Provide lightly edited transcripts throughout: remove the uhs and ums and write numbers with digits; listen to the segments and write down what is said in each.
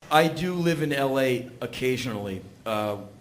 I do live in LA occasionally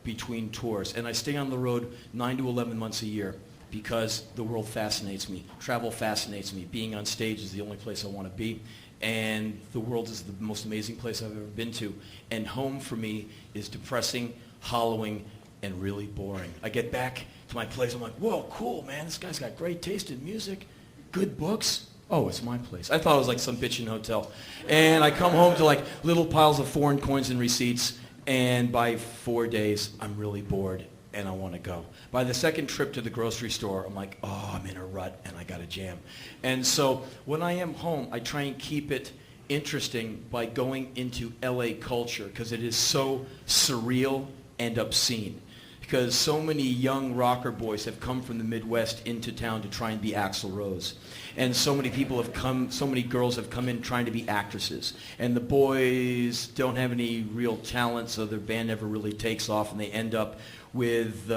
between tours, and I stay on the road 9 to 11 months a year because the world fascinates me. Travel fascinates me. Being on stage is the only place I want to be, and the world is the most amazing place I've ever been to. And home for me is depressing, hollowing, and really boring. I get back to my place, I'm like, whoa, cool, man, this guy's got great taste in music, good books. Oh, it's my place. I thought it was like some bitchin' hotel. And I come home to like little piles of foreign coins and receipts, and by 4 days, I'm really bored and I want to go. By the second trip to the grocery store, I'm like, oh, I'm in a rut and I got a jam. And so when I am home, I try and keep it interesting by going into LA culture because it is so surreal and obscene. Because so many young rocker boys have come from the Midwest into town to try and be Axl Rose. And so many people have come, so many girls have come in trying to be actresses. And the boys don't have any real talent, so their band never really takes off, and they end up with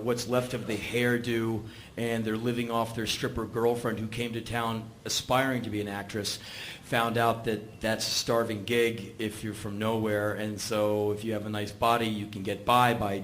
what's left of the hairdo, and they're living off their stripper girlfriend who came to town aspiring to be an actress. Found out that that's a starving gig if you're from nowhere, and so if you have a nice body, you can get by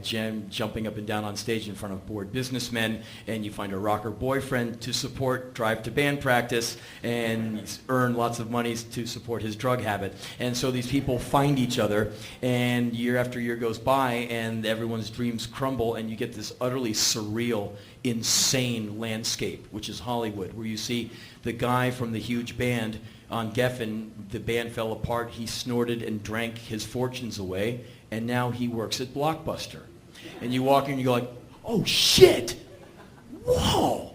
jumping up and down on stage in front of bored businessmen, and you find a rocker boyfriend to support, drive to band practice, and earn lots of money to support his drug habit. And so these people find each other, and year after year goes by, and everyone's dreams crumble, and you get this utterly surreal, insane landscape, which is Hollywood, where you see the guy from the huge band on Geffen, the band fell apart, he snorted and drank his fortunes away, and now he works at Blockbuster. And you walk in and you go like, oh shit, whoa,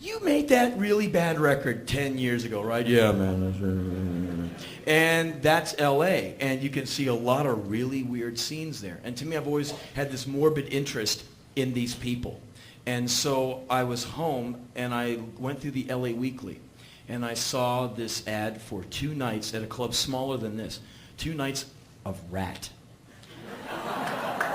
you made that really bad record 10 years ago, right? Yeah, man. And that's LA, and you can see a lot of really weird scenes there. And to me, I've always had this morbid interest in these people. And so I was home, and I went through the LA Weekly, and I saw this ad for 2 nights at a club smaller than this. 2 nights of Ratt.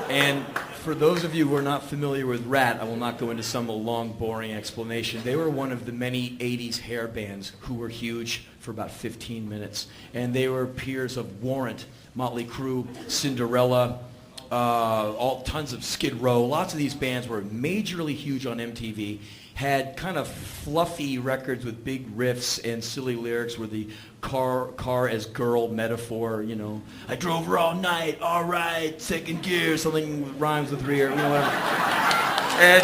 And for those of you who are not familiar with Ratt, I will not go into some long, boring explanation. They were one of the many 80s hair bands who were huge for about 15 minutes. And they were peers of Warrant, Motley Crue, Cinderella, all tons of Skid Row. Lots of these bands were majorly huge on MTV, had kind of fluffy records with big riffs and silly lyrics where the car as girl metaphor, you know, I drove her all night, all right, second gear, something rhymes with rear, you know, whatever. And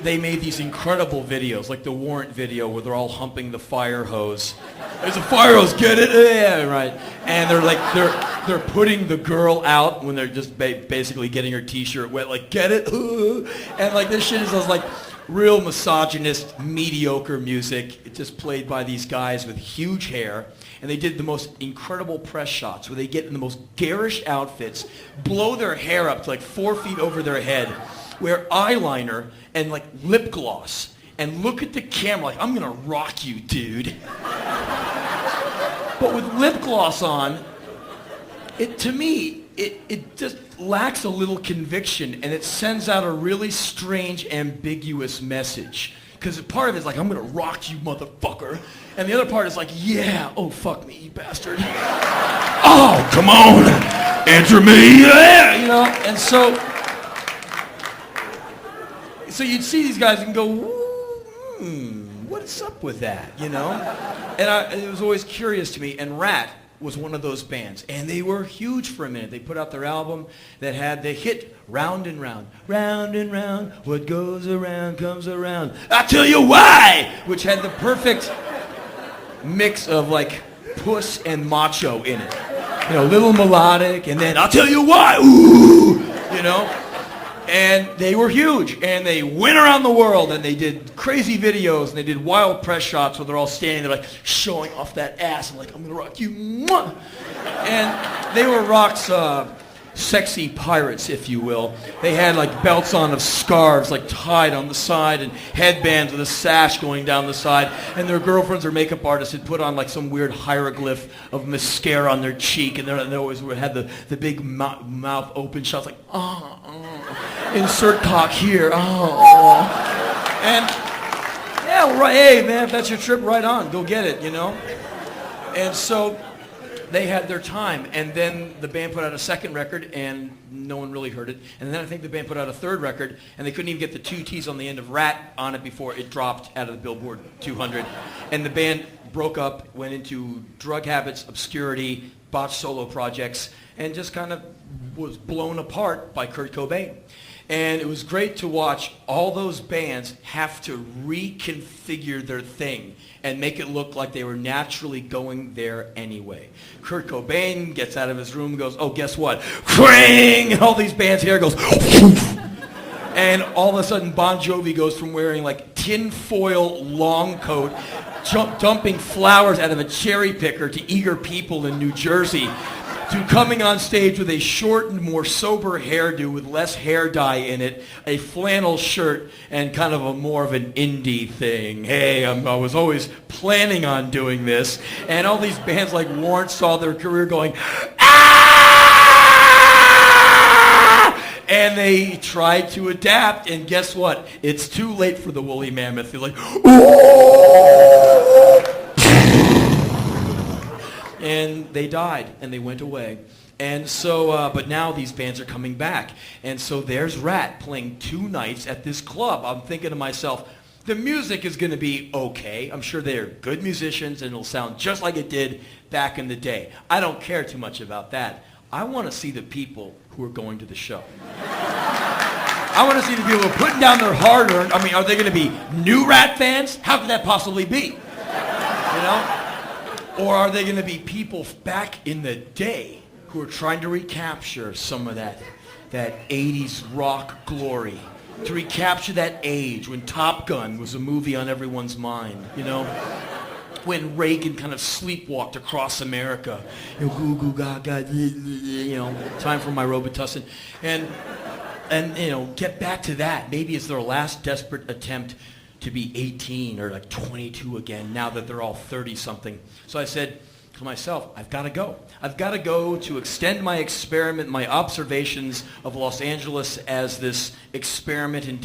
they made these incredible videos, like the Warrant video where they're all humping the fire hose. There's a fire hose, get it? Yeah, right. And they're like, they're putting the girl out when they're just basically getting her t-shirt wet, like, get it? And like this shit is like real misogynist, mediocre music. It just played by these guys with huge hair. And they did the most incredible press shots where they get in the most garish outfits, blow their hair up to like 4 feet over their head, wear eyeliner and like lip gloss, and look at the camera like, I'm gonna rock you, dude. But with lip gloss on, to me, it just lacks a little conviction, and it sends out a really strange, ambiguous message. Because part of it is like, I'm gonna rock you, motherfucker. And the other part is like, yeah, oh, fuck me, you bastard. Oh, come on, enter me, yeah, you know? And so you'd see these guys and go, what's up with that, you know? And it was always curious to me, and Ratt was one of those bands, and they were huge for a minute. They put out their album that had the hit Round and Round, what goes around comes around, I'll tell you why, which had the perfect mix of like puss and macho in it. You know, little melodic, and then I'll tell you why, ooh, you know? And they were huge, and they went around the world, and they did crazy videos, and they did wild press shots where they're all standing there like showing off that ass, and like, I'm gonna rock you, mwah! And they were rock's sexy pirates, if you will. They had like belts on of scarves like tied on the side, and headbands with a sash going down the side, and their girlfriends or makeup artists had put on like some weird hieroglyph of mascara on their cheek, and they always had the big mouth open shots like, insert cock here, and yeah, right, hey man, if that's your trip, right on, go get it, you know. And so they had their time. And then the band put out a second record, and no one really heard it. And then I think the band put out a third record, and they couldn't even get the two T's on the end of Ratt on it before it dropped out of the Billboard 200. And the band broke up, went into drug habits, obscurity, botched solo projects, and just kind of was blown apart by Kurt Cobain. And it was great to watch all those bands have to reconfigure their thing and make it look like they were naturally going there anyway. Kurt Cobain gets out of his room and goes, oh, guess what? Krang! And all these bands' hair goes, and all of a sudden Bon Jovi goes from wearing like tinfoil long coat, dumping flowers out of a cherry picker to eager people in New Jersey, to coming on stage with a shortened, more sober hairdo with less hair dye in it, a flannel shirt, and kind of a more of an indie thing. Hey, I was always planning on doing this. And all these bands like Warrant saw their career going, ah! And they tried to adapt, and guess what? It's too late for the woolly mammoth. They're like, oh! And they died, and they went away. And so, but now these bands are coming back. And so there's Ratt playing 2 nights at this club. I'm thinking to myself, the music is going to be okay. I'm sure they're good musicians, and it'll sound just like it did back in the day. I don't care too much about that. I want to see the people who are going to the show. I want to see the people who are putting down their hard-earned. I mean, are they going to be new Ratt fans? How could that possibly be? You know? Or are they going to be people back in the day who are trying to recapture some of that 80s rock glory, to recapture that age when Top Gun was a movie on everyone's mind, you know? When Reagan kind of sleepwalked across America, you know, goo goo gaga, you know, time for my Robitussin, and you know, get back to that. Maybe it's their last desperate attempt to be 18 or like 22 again, now that they're all 30-something. So I said to myself, I've got to go. I've got to go to extend my experiment, my observations of Los Angeles as this experiment in